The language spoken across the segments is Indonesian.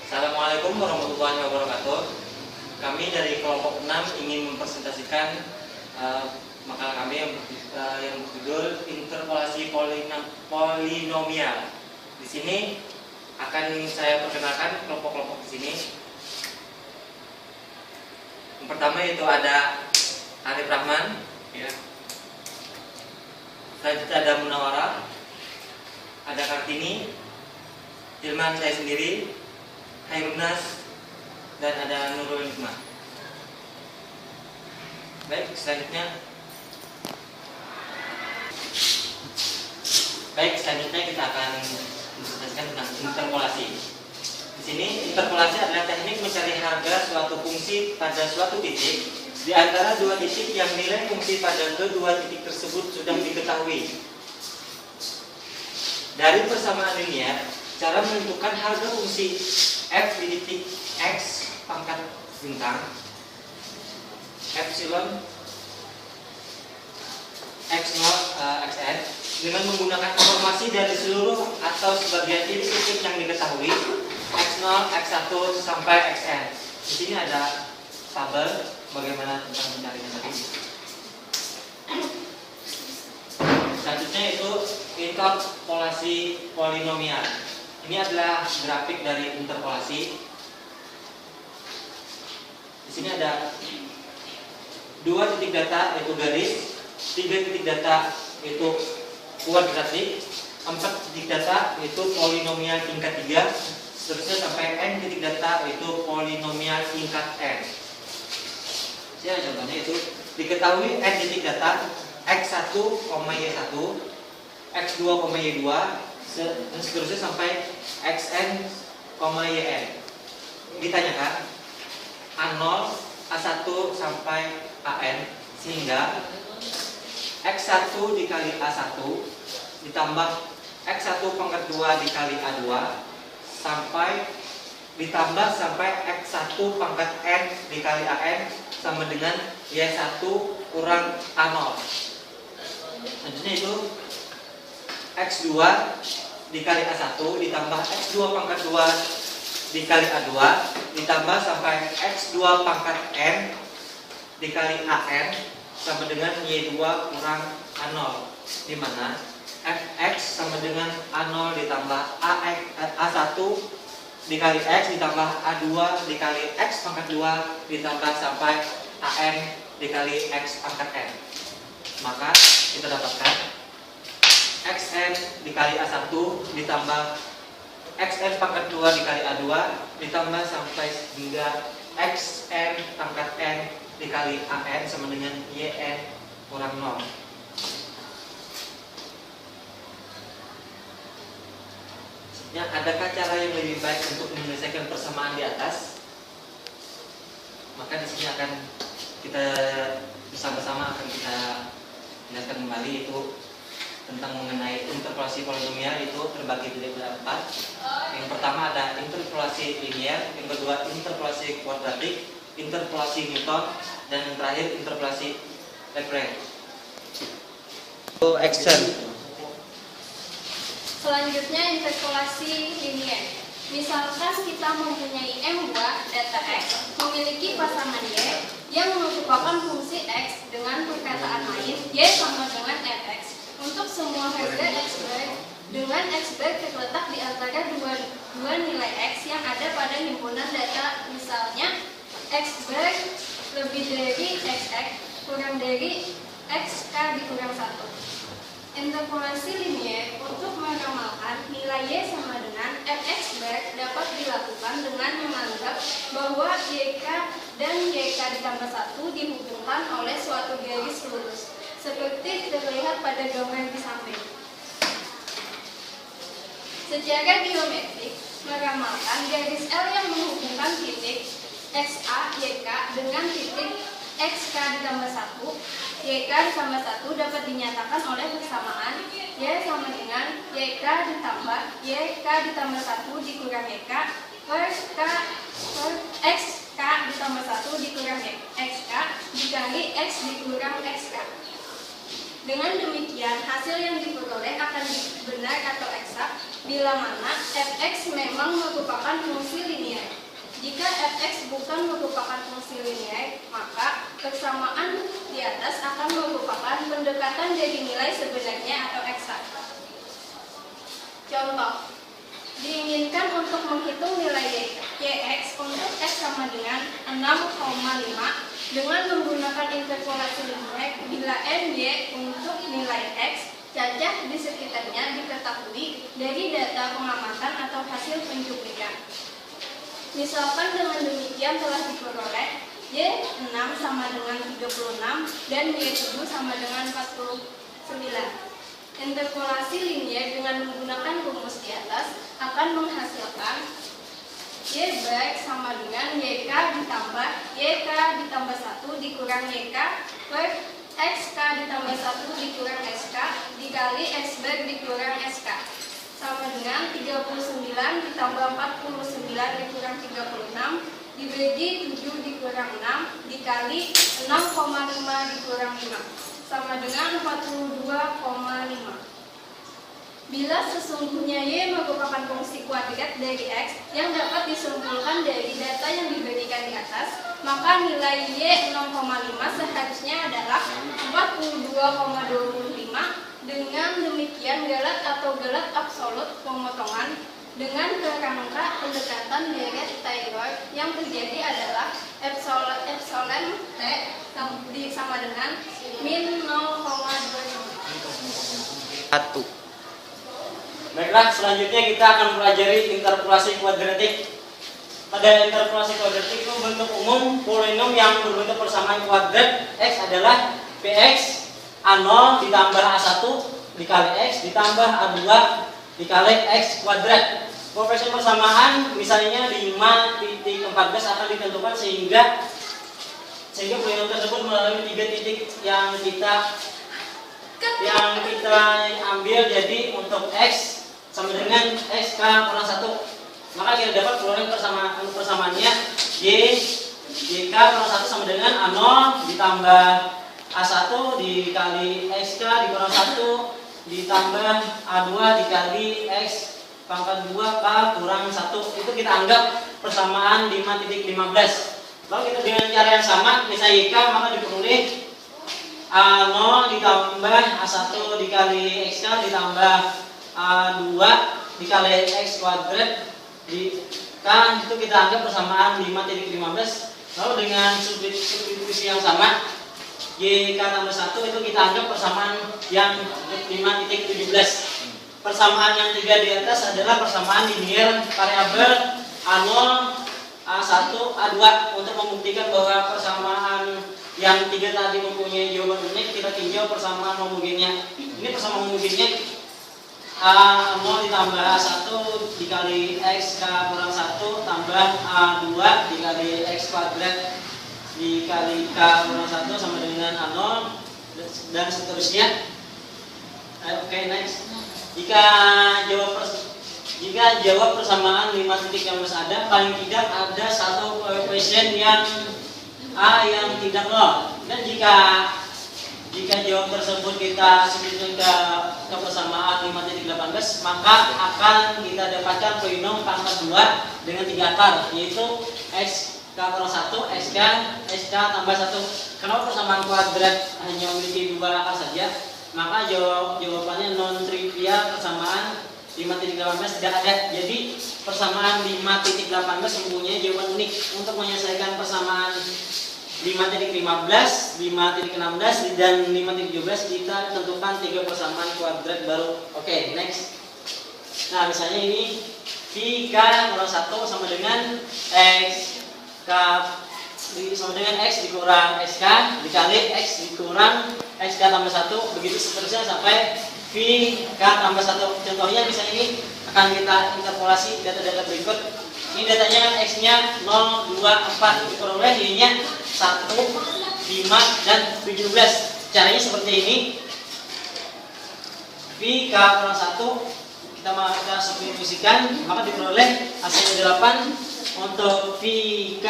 Assalamualaikum warahmatullahi wabarakatuh. Kami dari kelompok 6 ingin mempresentasikan makalah kami yang berjudul interpolasi polinomial. Di sini akan saya perkenalkan kelompok-kelompok di sini. Yang pertama itu ada Arif Rahman, ya. Selanjutnya ada Munawarah, ada Kartini, Hilman saya sendiri, Hairunnas, dan ada Nurul Hikmah. Baik, selanjutnya kita akan menjelaskan tentang interpolasi. Di sini interpolasi adalah teknik mencari harga suatu fungsi pada suatu titik di antara dua titik yang nilai fungsi pada kedua titik tersebut sudah diketahui. Dari persamaan linear, cara menentukan harga fungsi f di titik x pangkat bintang epsilon x0 xn dengan menggunakan informasi dari seluruh atau sebagian titik-titik yang diketahui x0, x1 sampai xn. Di sini ada tabel bagaimana tentang pencarian tadi. Selanjutnya itu interpolasi polinomial. Ini adalah grafik dari interpolasi. Di sini ada 2 titik data yaitu garis, 3 titik data yaitu kuadratik, 4 titik data yaitu polinomial tingkat 3, seterusnya sampai n titik data yaitu polinomial tingkat n. Saya contohnya itu diketahui n titik data x1, y1, x2, y2 dan seterusnya sampai xn, yn. Ditanyakan a0, a1 sampai an sehingga x1 dikali a1 ditambah x1 pangkat 2 dikali a2 ditambah sampai x1 pangkat n dikali an sama dengan y1 kurang a0. Selanjutnya itu x2 dikali a1 ditambah x2 pangkat 2 dikali a2 ditambah sampai x2 pangkat n dikali an sama dengan y2 kurang a0, di mana fx sama dengan a0 ditambah a1 dikali x ditambah a2 dikali x pangkat 2 ditambah sampai an dikali x pangkat n. Maka kita dapatkan xn dikali a1 ditambah xn pangkat 2 dikali a2 ditambah sampai hingga xn pangkat n dikali an sama dengan yn kurang 0. Ya, adakah cara yang lebih baik untuk menyelesaikan persamaan di atas? Maka di sini akan kita bersama-sama akan kita jelaskan kembali itu tentang mengenai interpolasi polinomial. Itu terbagi menjadi 4. Yang pertama ada interpolasi linear, yang kedua interpolasi kuadratik, interpolasi Newton, dan yang terakhir interpolasi Lagrange. Action. Selanjutnya interpolasi linear. Misalkan kita mempunyai M buah data X memiliki pasangan Y yang merupakan fungsi X dengan perkataan lain Y sama dengan Fx. Untuk semua harga X bar dengan X bar terletak di antara dua nilai X yang ada pada himpunan data, misalnya X bar lebih dari XX kurang dari XK dikurang 1. Interpolasi linear untuk meramalkan nilai Y sama dengan Fx bar dapat dilakukan dengan menganggap bahwa YK dan YK ditambah 1 dihubungkan oleh suatu garis lurus, seperti terlihat pada gambar di samping. Secara geometrik, meramalkan garis L yang menghubungkan titik XA YK dengan titik XK ditambah 1 YK ditambah 1 dapat dinyatakan oleh persamaan Y sama dengan YK ditambah YK ditambah 1 dikurang YK per XK ditambah 1 dikurang XK dikali X dikurang XK. Dengan demikian, hasil yang diperoleh akan benar atau eksak bila mana fx memang merupakan fungsi linear. disimpulkan merupakan fungsi linier, maka persamaan di atas akan merupakan pendekatan dari nilai sebenarnya atau eksak. Contoh, diinginkan untuk menghitung nilai Yx untuk X sama dengan 6,5 dengan menggunakan interpolasi linier bila NY untuk nilai X cacah di sekitarnya diketahui dari data pengamatan atau hasil pencuplikan. Misalkan dengan demikian telah diperoleh Y6 sama dengan 36 dan Y7 sama dengan 49. Interpolasi linier dengan menggunakan rumus di atas akan menghasilkan Y baik sama dengan YK ditambah YK ditambah 1 dikurang YK per XK ditambah 1 dikurang SK dikali X baik dikurang SK sama dengan 39 ditambah 49 dikurang 36 dibagi 7 dikurang 6 dikali 6,5 dikurang 5 sama dengan 42,5. Bila sesungguhnya Y merupakan fungsi kuadrat dari X yang dapat disimpulkan dari data yang diberikan di atas, maka nilai Y 6,5 seharusnya adalah 42,25. Dengan demikian galat atau galat absolut pemotongan dengan kerangka pendekatan deret Taylor yang terjadi adalah epsilon T sama dengan min 0,25. Baiklah, selanjutnya kita akan pelajari interpolasi kuadratik. Pada interpolasi kuadratik itu bentuk umum polinom yang berbentuk persamaan kuadrat X adalah Px A0 ditambah A1 dikali X ditambah A2 dikali X kuadrat. Koefisien persamaan misalnya 5.14 akan ditentukan sehingga polinom tersebut melalui 3 titik yang kita ambil. Jadi untuk X sama dengan XK kurang 1, maka kita dapat peroleh persamaannya YK kurang 1 sama dengan A0 ditambah A1 dikali XK dikurang 1 ditambah A2 dikali X pangkat 2 K kurang 1. Itu kita anggap persamaan 5.15. Lalu kita dengan cara yang sama, misalnya YK maka diperoleh A0 ditambah A1 dikali XK ditambah A2 dikali X kuadrat di K, itu kita anggap persamaan 5.15. Lalu dengan substitusi yang sama YK tambah 1 itu kita anggap persamaan yang 5.17. Persamaan yang 3 di atas adalah persamaan linier variabel A0, A1, A2. Untuk membuktikan bahwa persamaan yang 3 tadi mempunyai jawaban unik, kita tinjau persamaan homogennya. Ini persamaan homogennya A0 ditambah A1 dikali X K kurang 1 tambah A2 dikali X kuadrat dikali K kurang 1 sama dengan A0 dan seterusnya. Oke, next. Jika jawab persamaan 5 titik yang ada, paling tidak ada satu koefisien yang A yang tidak nol. Dan jika jawab tersebut kita substitusikan ke persamaan 5.18, maka akan kita dapatkan polinom pangkat 2 dengan 3 akar, yaitu XK kurang 1, SK tambah 1. Kenapa persamaan kuadrat hanya memiliki 2 akar saja? Maka jawabannya non trivial, persamaan 5.18 tidak ada. Jadi persamaan 5.18 mempunyai jawaban unik. Untuk menyelesaikan persamaan 5.15, 5.16 dan 5.17 kita tentukan 3 persamaan kuadrat baru. Oke, next. Nah, misalnya ini VK kurang 1 sama dengan X K sama dengan X dikurang SK dikali X dikurang XK tambah 1, begitu seterusnya sampai VK tambah 1. Contohnya misalnya ini akan kita interpolasi data-data berikut. Ini datanya kan X-nya 0, 2, 4, diperoleh Y-nya 1, 5, dan 17. Caranya seperti ini. VK kurang 1 kita substitusikan, maka diperoleh hasilnya 8. Untuk VK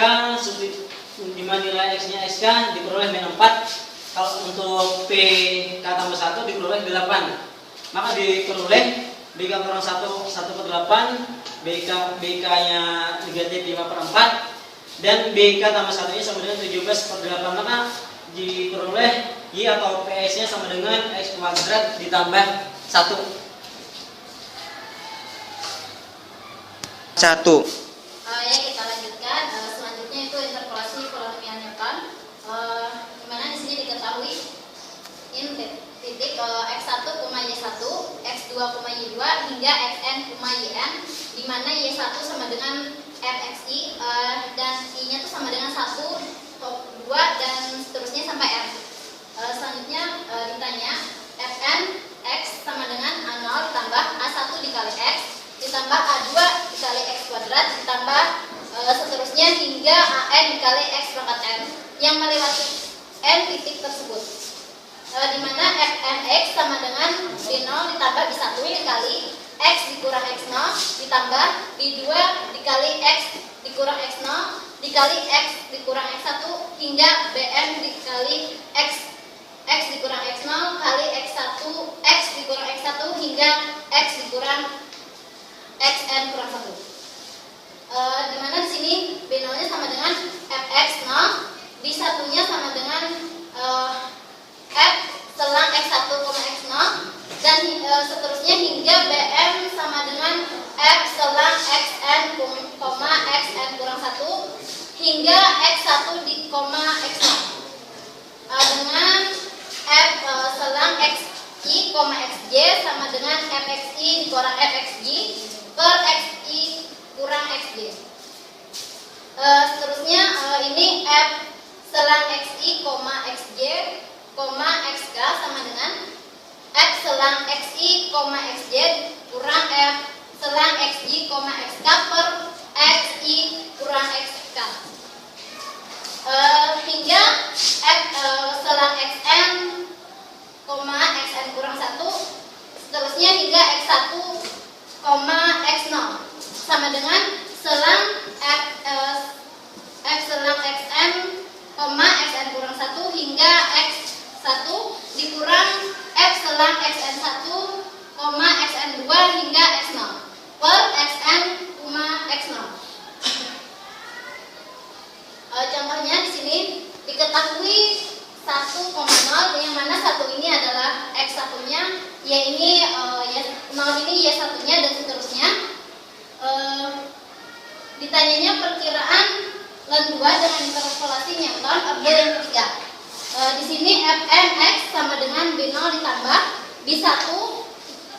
dimana nilai X-nya SK diperoleh min 4. Kalau untuk PK tambah 1 diperoleh 8. Maka diperoleh BK kurang 1, 1/8, BK nya negatif 5/4, dan BK tambah 1-nya sama dengan 17/8, maka diperoleh Y atau PS nya sama dengan X kuadrat ditambah 1. Ya, kita lanjutkan. Selanjutnya itu interpolasi polinomial Newton. Dimana di sini diketahui titik x1, y1, x2, y2 hingga xn, yn, di mana y1 sama dengan fxi dan i-nya itu sama dengan 1, 2 dan seterusnya sampai r. Selanjutnya ditanya fn x sama dengan a0 ditambah a1 dikali x ditambah a2 dikali x kuadrat ditambah seterusnya hingga an dikali x pangkat n yang melewati n titik tersebut. Di mana fnx sama dengan b0 ditambah b1 dikali x dikurang x0 ditambah b2 dikali x dikurang x0 dikali x dikurang x1 hingga bn dikali x dikurang x0 kali x1 x dikurang x1 hingga x dikurang xn kurang 1. Dimana di sini b0-nya sama dengan fx0, b1-nya sama dengan f selang x1, x0 dan seterusnya hingga bm sama dengan f selang xn, xn kurang 1 hingga x1 di x0 dengan f selang xi, xj sama dengan fxi dikurang fxj per xi kurang xj. Seterusnya ini f selang xi, xj, xk sama dengan f selang xi, xj kurang f selang xj, xk per xi kurang xk hingga f selang xn, xn kurang 1 seterusnya hingga x1, x0 sama dengan selang f selang xn, xn kurang 1 hingga x1 dikurang f selang xn1, xn2 hingga x0 per xn, x0. Contohnya di sini diketahui 1,0 yang mana 1 ini adalah x1-nya, y ini 0 ini y1-nya dan seterusnya. Ditanyanya perkiraan len 2 dengan interpolasi Newton objek yang ketiga. Di sini fnx sama dengan b0 ditambah b1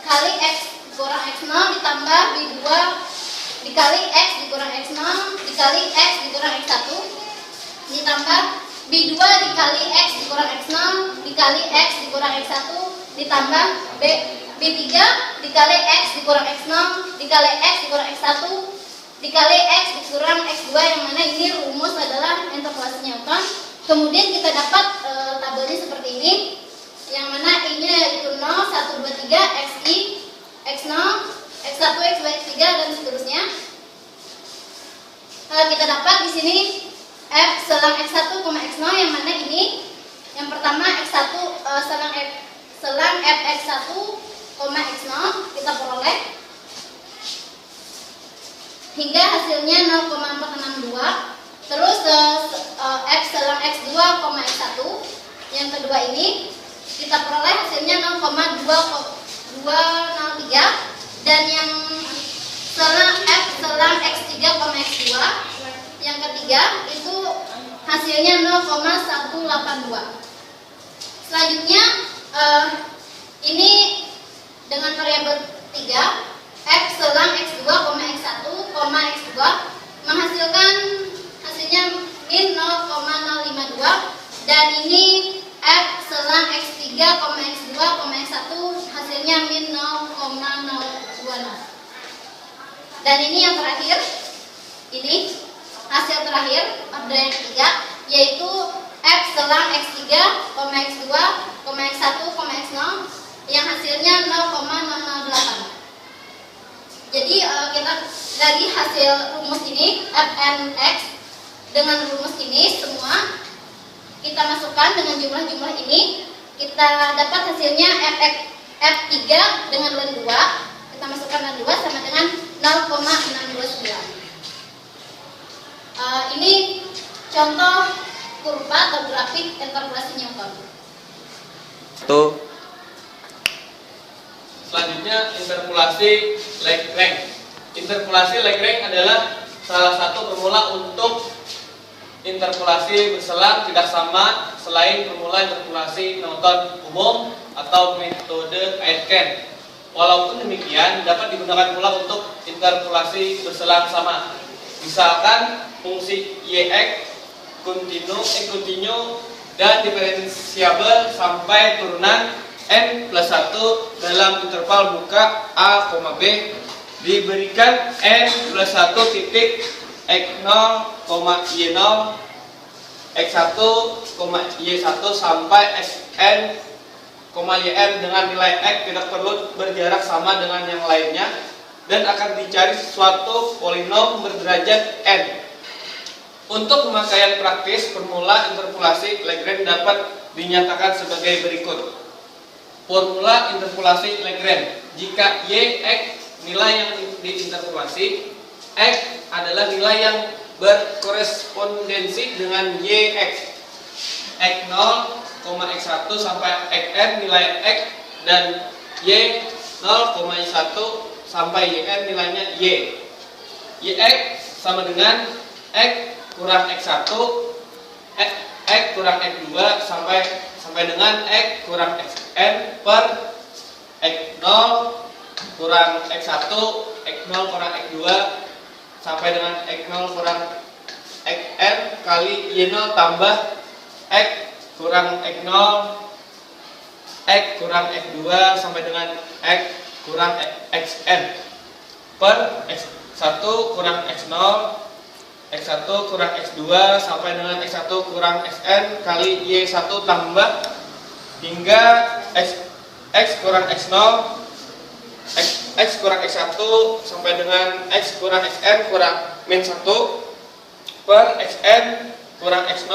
kali x dikurang x0 ditambah b2 dikali x dikurang x0 dikali x dikurang x1 ditambah b2 dikali x dikurang x0 dikali x dikurang x1 ditambah b3 dikali x dikurang x0 dikali x dikurang x1 dikali x dikurang x2 yang mana ini rumus adalah interpolasi Newton. Kemudian kita dapat tabelnya seperti ini yang mana i-nya yaitu 0, 1, 2, 3, xi, x0, x1, x2, x3 dan seterusnya. Kita dapat di sini f selang x1, x0 yang mana ini yang pertama x1 selang fx1, x0 kita peroleh hingga hasilnya 0,462. Terus f selang x2, x1 yang kedua ini kita peroleh hasilnya 0,2203 dan yang selang f selang x3, x2 yang ketiga itu hasilnya 0,182. Selanjutnya ini dengan variabel 3 f selang x2, x1, x2 menghasilkan hasilnya min 0,052 dan ini f selang x3, x2, x1 hasilnya min 0,020 dan ini yang terakhir ini hasil terakhir objek yang ketiga yaitu f selang x3, x2, x1, x0 yang hasilnya 0,008. Jadi kita dari hasil rumus ini fnx dengan rumus ini semua kita masukkan dengan jumlah-jumlah ini kita dapat hasilnya f3 dengan len 2 kita masukkan len 2 sama dengan 0,629. Ini Contoh kurva atau grafik interpolasi Newton. Tuh. Selanjutnya interpolasi Lagrange. Interpolasi Lagrange adalah salah satu formula untuk interpolasi berselang tidak sama selain formula interpolasi Newton umum atau metode Aitken. Walaupun demikian, dapat digunakan pula untuk interpolasi berselang sama. Misalkan fungsi y(x) kontinu dan diferensiabel sampai turunan n plus 1 dalam interval buka a, b diberikan n plus 1 titik x0, y0, x1, y1 sampai xn, yn dengan nilai x tidak perlu berjarak sama dengan yang lainnya dan akan dicari suatu polinom berderajat n. Untuk pemakaian praktis, formula interpolasi Lagrange dapat dinyatakan sebagai berikut. Formula interpolasi Lagrange. Jika y, x nilai yang diinterpolasi, x adalah nilai yang berkorespondensi dengan y, x. x0, x1 sampai xn nilai x dan y0, y1 sampai yn nilainya y. Yx sama dengan x kurang x1, x kurang x2 sampai dengan x kurang xn per x0 kurang x1, x0 kurang x2 sampai dengan x0 kurang xn kali y0 tambah x kurang x0, x kurang x2 sampai dengan x kurang xn per x1 kurang x0, x1 kurang x2 sampai dengan x1 kurang xn kali y1 tambah hingga x kurang x0, x kurang x1 sampai dengan x kurang xn kurang min 1 per xn kurang x0,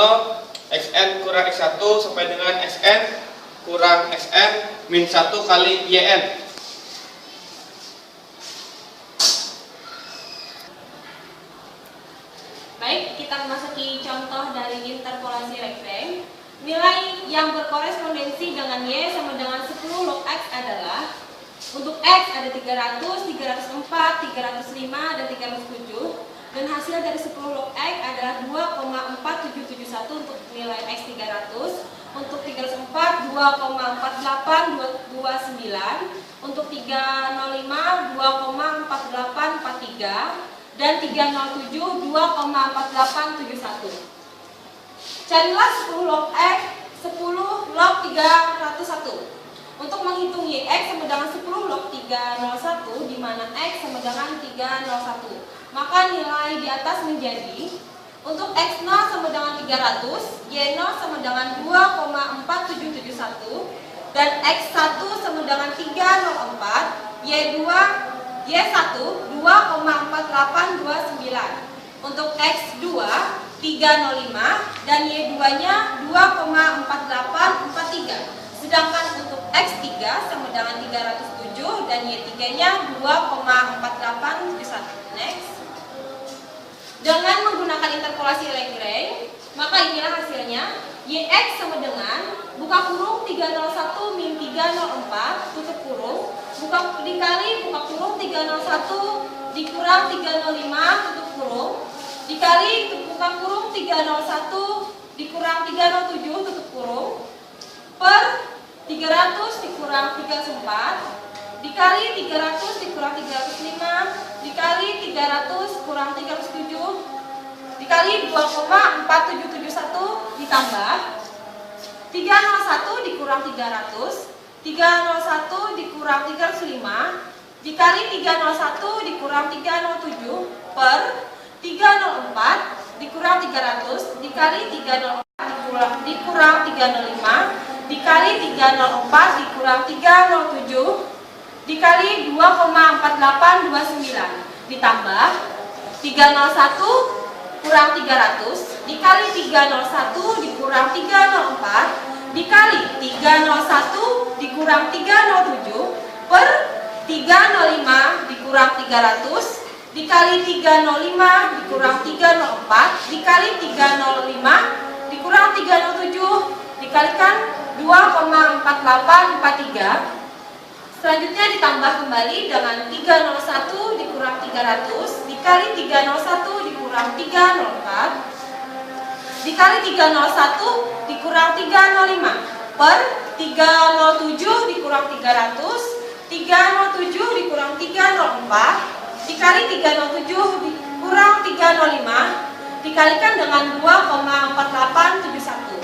xn kurang x1 sampai dengan xn kurang xn min 1 kali yn. Baik, kita memasuki contoh dari interpolasi Lagrange. Nilai yang berkorespondensi dengan y sama dengan 10 log x adalah untuk x ada 300, 304, 305, dan 307 dan hasil dari 10 log x adalah 2,4771 untuk nilai x 300, untuk 304 2,4829, untuk 305 2,4843 dan 307 2,4871. Carilah 10 log x, 10 log 301. Untuk menghitung y x sama dengan 10 log 301 di mana x sama dengan 301. Maka nilai di atas menjadi untuk x0 sama dengan 300, y0 sama dengan 2,4771 dan x1 sama dengan 304, y1 2,4829. Untuk x2 305 dan y2-nya 2,4843. Sedangkan untuk x3 sama dengan 307 dan y3-nya 2,4871. Next. Dengan menggunakan interpolasi Lagrange, maka inilah hasilnya. Yx sama dengan buka kurung 301 min 304 tutup kurung dikali buka kurung 301 dikurang 305 tutup kurung dikali buka kurung 301 dikurang 307 tutup kurung per 300 dikurang 304 dikali 300 dikurang 305 dikali 300 kurang 307 dikali 2,4771 ditambah 301 dikurang 300, 301 dikurang 305 dikali 301 dikurang 307 per 304 dikurang 300 dikali 304 dikurang 305 dikali 304 dikurang 307 dikali 2,4829 ditambah 301 kurang 300 dikali 301 dikurang 304 dikali 301 dikurang 307 per 305 dikurang 300 dikali 305 dikurang 304 dikali 305 4843. Selanjutnya ditambah kembali dengan 301 dikurang 300 dikali 301 dikurang 304 dikali 301 dikurang 305 per 307 dikurang 300 307 dikurang 304 dikali 307 dikurang 305 dikalikan dengan 2,4871.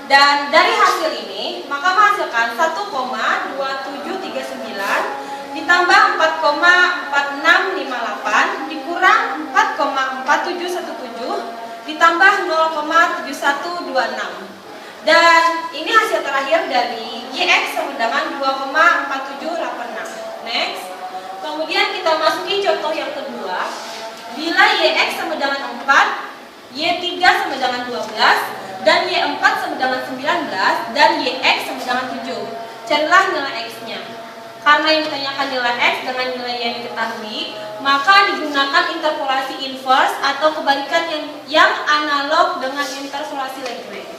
Dan dari hasil ini maka menghasilkan 1,2739 ditambah 4,4658 dikurang 4,4717 ditambah 0,7126. Dan ini hasil terakhir dari YX sama dengan 2,4786. Next. Kemudian kita masuki contoh yang kedua. Bila YX sama dengan 4, Y3 sama dengan 12 dan Y4 sama dengan 19 dan YX sama dengan 7. Carilah nilai X-nya. Karena yang ditanyakan nilai X dengan nilai yang diketahui, maka digunakan interpolasi inverse atau kebalikan yang analog dengan interpolasi Lagrange.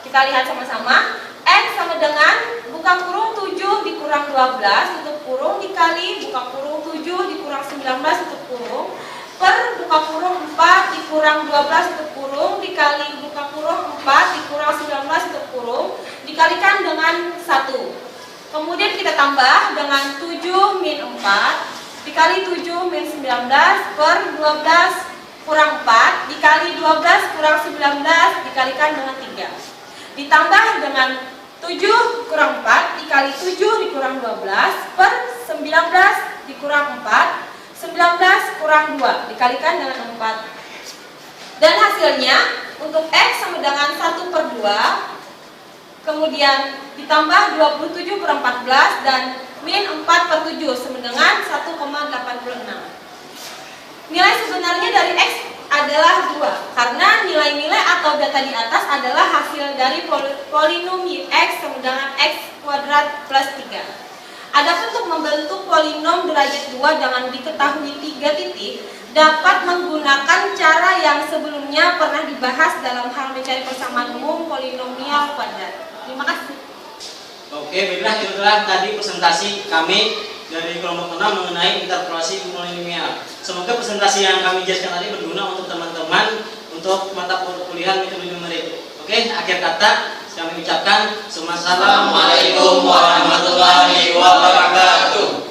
Kita lihat sama-sama. X sama dengan buka kurung 7 dikurang 12 tutup kurung dikali buka kurung 7 dikurang 19 tutup kurung per buka kurung 4 dikurang 12 tutup kurung dikali buka kurung 4 dikurang 19 tutup kurung dikalikan dengan 1. Kemudian kita tambah dengan 7 min 4 dikali 7 min 19 per 12 kurang 4 dikali 12 kurang 19 dikalikan dengan 3. Ditambah dengan 7 kurang 4 dikali 7 dikurang 12 per 19 dikurang 4 19 kurang 2 dikalikan dengan 4. Dan hasilnya untuk X sama dengan 1 per 2 kemudian ditambah 27 per 14 dan min 4 per 7 sama dengan 1,86. Nilai sebenarnya dari X adalah 2 karena nilai-nilai atau data di atas adalah hasil dari polinom X sama dengan X kuadrat plus 3. Adapun untuk membentuk polinom derajat 2 dengan diketahui 3 titik dapat menggunakan cara yang sebelumnya pernah dibahas dalam hal mencari persamaan umum polinomial kuadrat. Terima kasih. Oke, baiklah itulah tadi presentasi kami dari kelompok 6 mengenai interpolasi polinomial. Semoga presentasi yang kami jelaskan tadi berguna untuk teman-teman untuk mata kuliah metode numerik. Oke, akhir kata kami ucapkan Assalamualaikum warahmatullahi wabarakatuh.